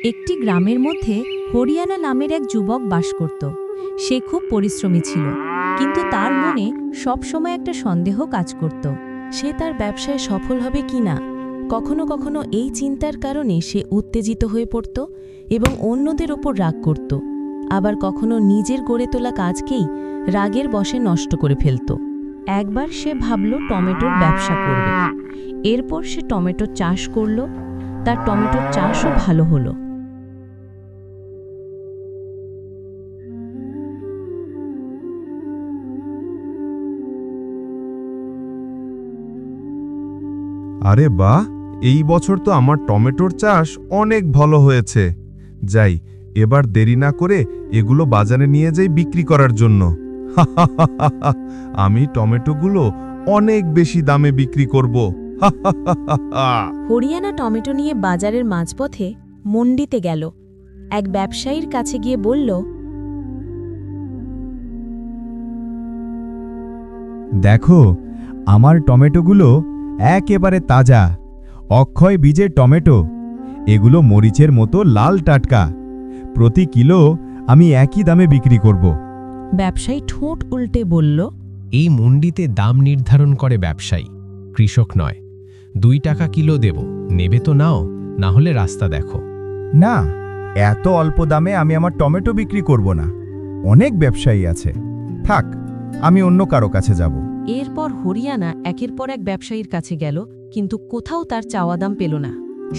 একটি গ্রামের মধ্যে হরিয়ানা নামের এক যুবক বাস করত। সে খুব পরিশ্রমী ছিল, কিন্তু তার মনে সবসময় একটা সন্দেহ কাজ করত। সে তার ব্যবসায় সফল হবে কিনা। কখনো কখনো এই চিন্তার কারণে সে উত্তেজিত হয়ে পড়ত এবং অন্যদের ওপর রাগ করত। আবার কখনো নিজের গড়ে তোলা কাজকেই রাগের বশে নষ্ট করে ফেলত। একবার সে ভাবল টমেটোর ব্যবসা করবে। এরপর সে টমেটো চাষ করল। তার টমেটোর চাষও ভালো হলো। আরে বাহ, এই বছর তো আমার টমেটোর চাষ অনেক ভালো হয়েছে। যাই, এবার দেরি না করে এগুলো বাজারে নিয়ে যাই বিক্রি করার জন্য। আমি টমেটোগুলো অনেক বেশি দামে বিক্রি করব। হরিয়ানা টমেটো নিয়ে বাজারের মাঝপথে মন্ডিতে গেল। এক ব্যবসায়ীর কাছে গিয়ে বলল, দেখো, আমার টমেটোগুলো একেবারে তাজা, অক্ষয় বীজের টমেটো। এগুলো মরিচের মতো লাল টাটকা। প্রতি কিলো আমি একই দামে বিক্রি করব। ব্যবসায়ী ঠোঁট উল্টে বলল, এই মন্ডিতে দাম নির্ধারণ করে ব্যবসায়ী, কৃষক নয়। 2 টাকা কিলো দেব, নেবে তো নাও, না হলে রাস্তা দেখো। না, এত অল্প দামে আমি আমার টমেটো বিক্রি করব না। অনেক ব্যবসায়ী আছে, থাক, আমি অন্য কারো কাছে যাব। এরপর হরিয়ানা একের পর এক ব্যবসায়ীর কাছে গেল, কিন্তু কোথাও তার চাওয়া দাম পেল না।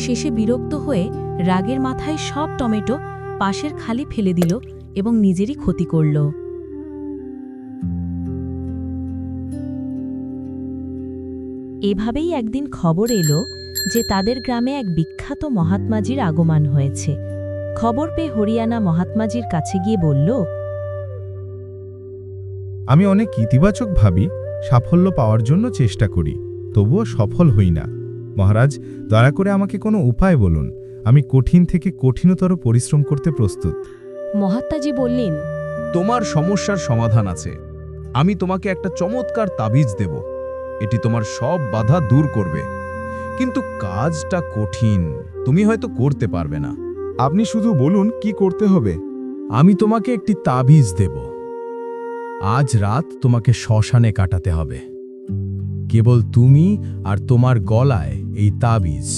শেষে বিরক্ত হয়ে রাগের মাথায় সব টমেটো পাশের খালি ফেলে দিল এবং নিজেরই ক্ষতি করল। এভাবেই একদিন খবর এলো যে তাদের গ্রামে এক বিখ্যাত মহাত্মাজির আগমন হয়েছে। খবর পেয়ে হরিয়ানা মহাত্মাজির কাছে গিয়ে বলল, আমি অনেক ইতিবাচক ভাবি, সাফল্য পাওয়ার জন্য চেষ্টা করি, তবুও সফল হই না। মহারাজ, দয়া করে আমাকে কোনো উপায় বলুন। আমি কঠিন থেকে কঠিনতর পরিশ্রম করতে প্রস্তুত। মহাত্মাজি বললেন, তোমার সমস্যার সমাধান আছে। আমি তোমাকে একটা চমৎকার তাবিজ দেব। এটি তোমার সব বাধা দূর করবে, কিন্তু কাজটা কঠিন, তুমি হয়তো করতে পারবে না। আপনি শুধু বলুন কি করতে হবে। আমি তোমাকে একটি তাবিজ দেব। আজ রাত তোমাকে শ্মশানে কাটাতে হবে। কেবল তুমি আর তোমার গলায় এই তাবিজ,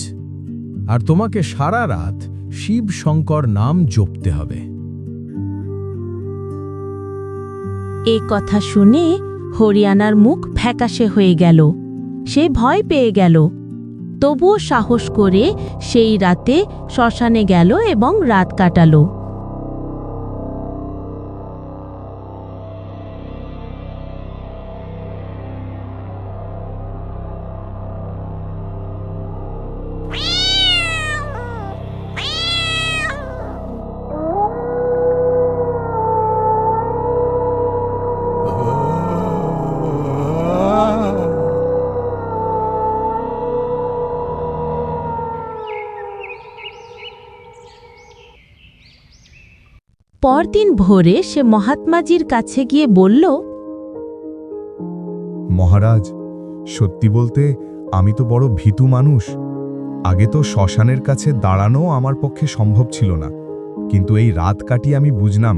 আর তোমাকে সারা রাত শিব শঙ্কর নাম জপতে হবে। এ কথা শুনে হরিয়ানার মুখ ফ্যাকাশে হয়ে গেল। সে ভয় পেয়ে গেল, তবুও সাহস করে সেই রাতে শ্মশানে গেল এবং রাত কাটালো। পরদিন ভোরে সে মহাত্মাজির কাছে গিয়ে বলল, মহারাজ, সত্যি বলতে আমি তো বড় ভীতু মানুষ। আগে তো শ্মশানের কাছে দাঁড়ানো আমার পক্ষে সম্ভব ছিল না, কিন্তু এই রাত কাটিয়ে আমি বুঝলাম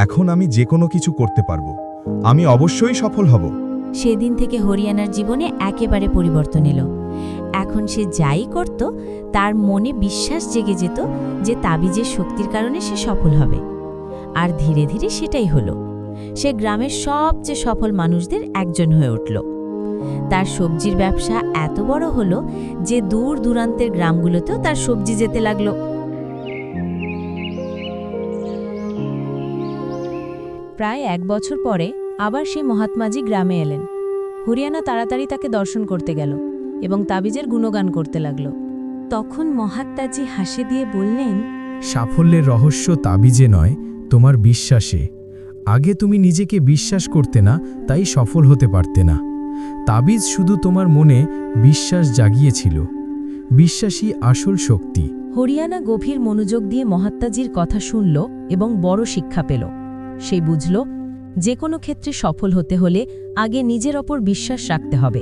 এখন আমি যে কোনো কিছু করতে পারবো। আমি অবশ্যই সফল হব। সেদিন থেকে হরিয়ানার জীবনে একেবারে পরিবর্তন এলো। এখন সে যাই করত তার মনে বিশ্বাস জেগে যেত যে তাবিজের শক্তির কারণে সে সফল হবে। আর ধীরে ধীরে সেটাই হলো। সে গ্রামের সবচেয়ে সফল মানুষদের একজন হয়ে উঠল। তার সবজির ব্যবসা এত বড় হলো যে দূর দূরান্তের গ্রামগুলোতেও তার সবজি যেতে লাগলো। প্রায় 1 বছর পরে আবার সেই মহাত্মাজি গ্রামে এলেন। হরিয়ানা তাড়াতাড়ি তাকে দর্শন করতে গেল এবং তাবিজের গুণগান করতে লাগল। তখন মহাত্মাজি হাসি দিয়ে বললেন, সাফল্যের রহস্য তাবিজে নয়, তোমার বিশ্বাসে। আগে তুমি নিজেকে বিশ্বাস করতে না, তাই সফল হতে পারতে না। তাবিজ শুধু তোমার মনে বিশ্বাস জাগিয়েছিল। বিশ্বাসই আসল শক্তি। হরিয়ানা গভীর মনোযোগ দিয়ে মহাত্মাজির কথা শুনল এবং বড় শিক্ষা পেল। সে বুঝল, যে কোনো ক্ষেত্রে সফল হতে হলে আগে নিজের ওপর বিশ্বাস রাখতে হবে।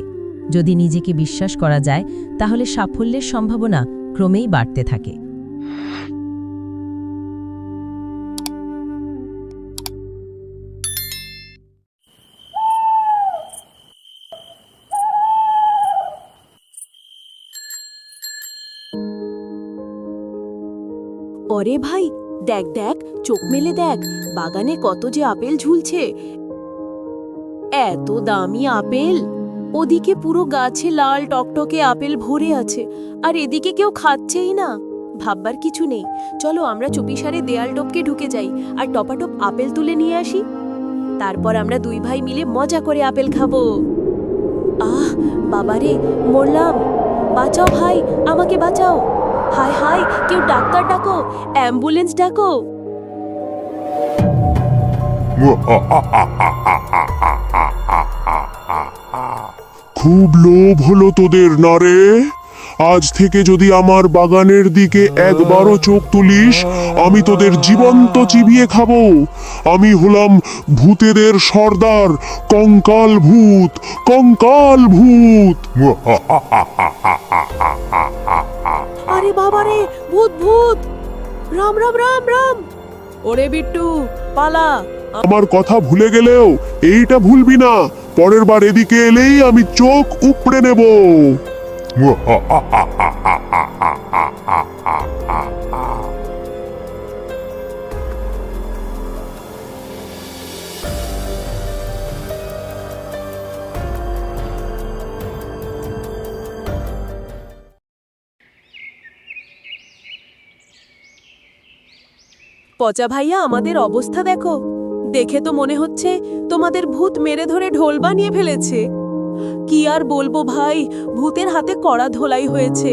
যদি নিজেকে বিশ্বাস করা যায়, তাহলে সাফল্যের সম্ভাবনা ক্রমেই বাড়তে থাকে। পরে ভাই, দেখ দেখ, চোখ মেলে দেখ, বাগানে কত যে আপেল ঝুলছে। এত দামি আপেল! ওদিকে পুরো গাছে লাল টকটকে আপেল ভরে আছে, আর এদিকে কেউ খাচ্ছেই না। ভাববার কিছু নেই, চলো আমরা চুপিসারে দেয়াল টপকে ঢুকে যাই আর টপাটপ আপেল তুলে নিয়ে আসি। তারপর আমরা দুই ভাই মিলে মজা করে আপেল খাবো। আহ বাবারে, মরলাম! বাঁচাও ভাই, আমাকে বাঁচাও! হায় হায়, কেউ ডাক্তার ডাকো, অ্যাম্বুলেন্স ডাকো। খুব লোভ হলো তোদের না রে? আজ থেকে যদি আমার বাগানের দিকে একবারও চোখ তুলিস, আমি তোদের জীবন্ত চিবিয়ে খাবো। আমি হলাম ভূতেদের সর্দার, কঙ্কাল ভূত, কঙ্কাল ভূত। আরে বাবারে, ভূত ভূত! রাম রাম রাম রাম! ওরে বিট্টু, পালা! আমার কথা ভুলে গেলেও এইটা ভুলবি না, পরের বার এদিকে এলেই আমি চোখ উপড়ে নেব। পচা ভাইয়া, আমাদের অবস্থা দেখো। দেখে তো মনে হচ্ছে তোমাদের ভূত মেরে ধরে ঢোল বানিয়ে ফেলেছে। কি আর বলবো ভাই, ভূতের হাতে কড়া ধোলাই হয়েছে।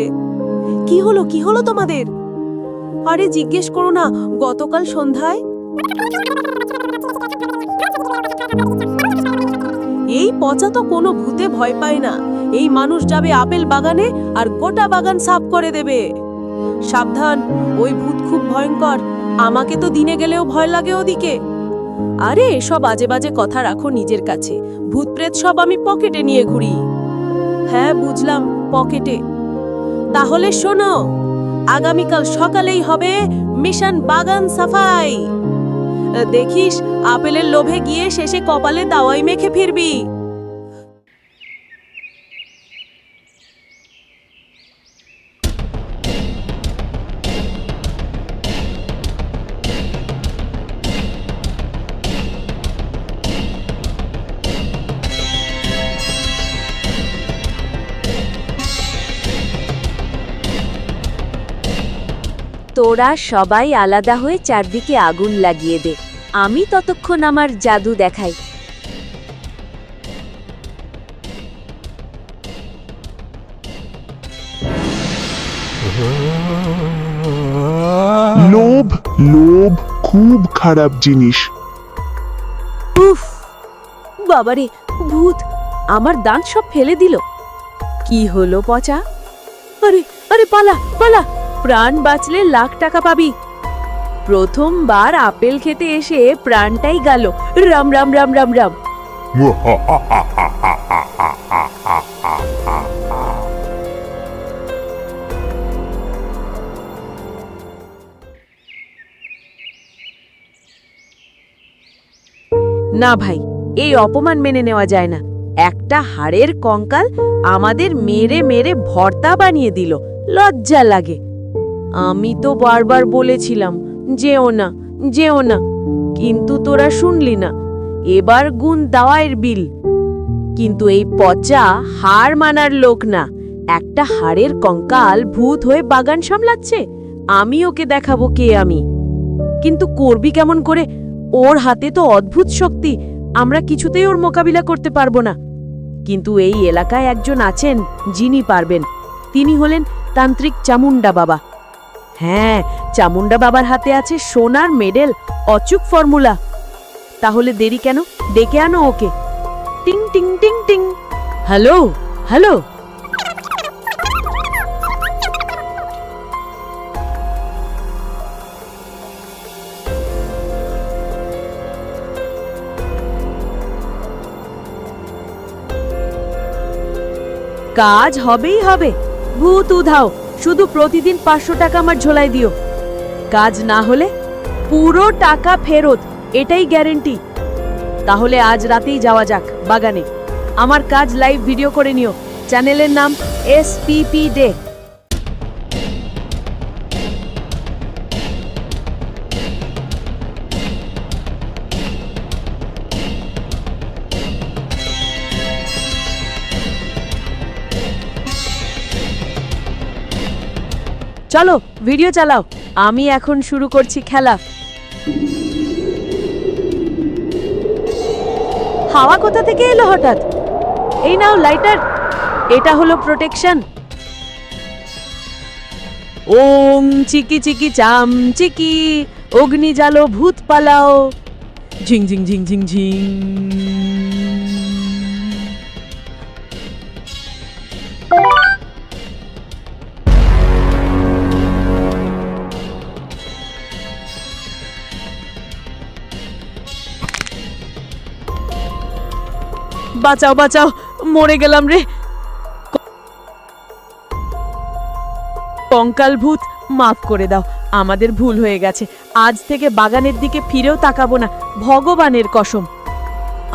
কি হলো তোমাদের? আরে জিজ্ঞেস করো না, গতকাল সন্ধ্যায় এই পচা তো কোনো ভূতে ভয় পায় না। এই মানুষ যাবে আপেল বাগানে আর গোটা বাগান সাফ করে দেবে। সাবধান, ওই ভূত খুব ভয়ঙ্কর। আমাকে তো দিনে গেলেও ভয় লাগে ওদিকে। আরে এসব বাজে বাজে কথা রাখো নিজের কাছে। ভূত প্রেত সব আমি পকেটে নিয়ে ঘুরি। হ্যাঁ বুঝলাম, পকেটে। তাহলে শোনো, আগামীকাল সকালেই হবে মিশন বাগান সাফাই। দেখিস, আপেলের লোভে গিয়ে শেষে কপালে দাওয়াই মেখে ফিরবি। তোরা সবাই আলাদা হয়ে চারদিকে আগুন লাগিয়ে দে, আমি ততক্ষণ আমার জাদু দেখাই। লোভ, লোভ খুব খারাপ জিনিস। উফ বাবারে, ভূত আমার দাঁত সব ফেলে দিল। কি হলো পচা? আরে আরে, পালা পালা, প্রাণ বাঁচলে লাখ টাকা পাবি। প্রথমবার আপেল খেতে এসে প্রাণটাই গেল। রাম রাম রাম রাম রাম। না ভাই, এই অপমান মেনে নেওয়া যায় না। একটা হাড়ের কঙ্কাল আমাদের মেরে মেরে ভর্তা বানিয়ে দিল, লজ্জা লাগে। আমি তো বারবার বলেছিলাম যেও না যেও না, কিন্তু তোরা শুনলি না। এবার গুণ দাওয়ায়ের বিল। কিন্তু এই পচা হার মানার লোক না। একটা হাড়ের কঙ্কাল ভূত হয়ে বাগান সামলাচ্ছে। আমি ওকে দেখাবো কে আমি। কিন্তু করবি কেমন করে? ওর হাতে তো অদ্ভুত শক্তি, আমরা কিছুতেই ওর মোকাবিলা করতে পারবো না। কিন্তু এই এলাকায় একজন আছেন যিনি পারবেন। তিনি হলেন তান্ত্রিক চামুন্ডা বাবা। হ্যাঁ, চামুন্ডা বাবার হাতে আছে সোনার মেডেল, অচুক ফর্মুলা। তাহলে দেরি কেন? ডেকে আনো ওকে। টিং টিং টিং টিং। Hello hello. কাজ হবেই হবে। ভূত উধাও, শুধু প্রতিদিন 500 টাকা আমার ঝোলাই দিও। কাজ না হলে পুরো টাকা ফেরত, এটাই গ্যারেন্টি। তাহলে আজ রাতেই যাওয়া যাক বাগানে। আমার কাজ লাইভ ভিডিও করে নিও। চ্যানেলের নাম SPP ডে। চলো ভিডিও চালাও, আমি এখন শুরু করছি খেলা। হাওয়া কোথা থেকে এলো হঠাৎ? এই নাও লাইটার, এটা হলো প্রোটেকশন। ওম চিকি চিকি চাম চিকি, অগ্নি জ্বালো ভূত পালাও, ঝিং ঝিং ঝিং ঝিং ঝিং। বাঁচাও বাঁচাও, মরে গেলাম রে। কঙ্কাল ভূত, মাফ করে দাও, আমাদের ভুল হয়ে গেছে। আজ থেকে বাগানের দিকে ফিরেও তাকাবো না, ভগবানের কসম।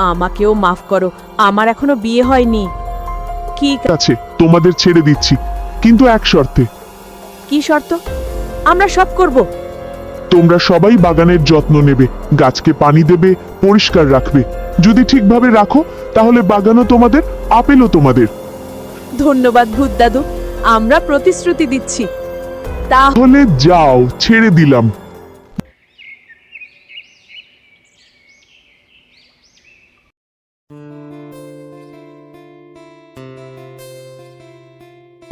আমাকেও মাফ করো, আমার এখনো বিয়ে হয়নি। কি আছে, তোমাদের ছেড়ে দিচ্ছি, কিন্তু এক শর্তে। কি শর্ত? আমরা সব করব। তোমরা সবাই বাগানের যত্ন নেবে, গাছকে পানি দেবে, পরিষ্কার রাখবে। যদি ঠিকভাবে রাখো তাহলে বাগানও তোমাদের, আপেলও তোমাদের। ধন্যবাদ ভূত দাদু, আমরা প্রতিশ্রুতি দিচ্ছি। তাহলে যাও, ছেড়ে দিলাম।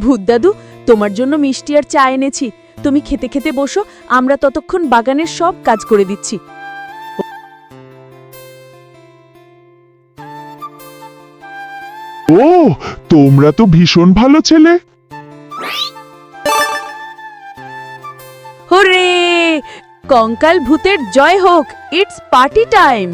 ভূত দাদু, তোমার জন্য মিষ্টি আর চা এনেছি, তুমি খেতে খেতে বসো, আমরা ততক্ষণ বাগানের সব কাজ করে দিচ্ছি। ও, তোমরা তো ভীষণ ভালো ছেলে। হোরে, কঙ্কাল ভূতের জয় হোক, ইটস পার্টি টাইম।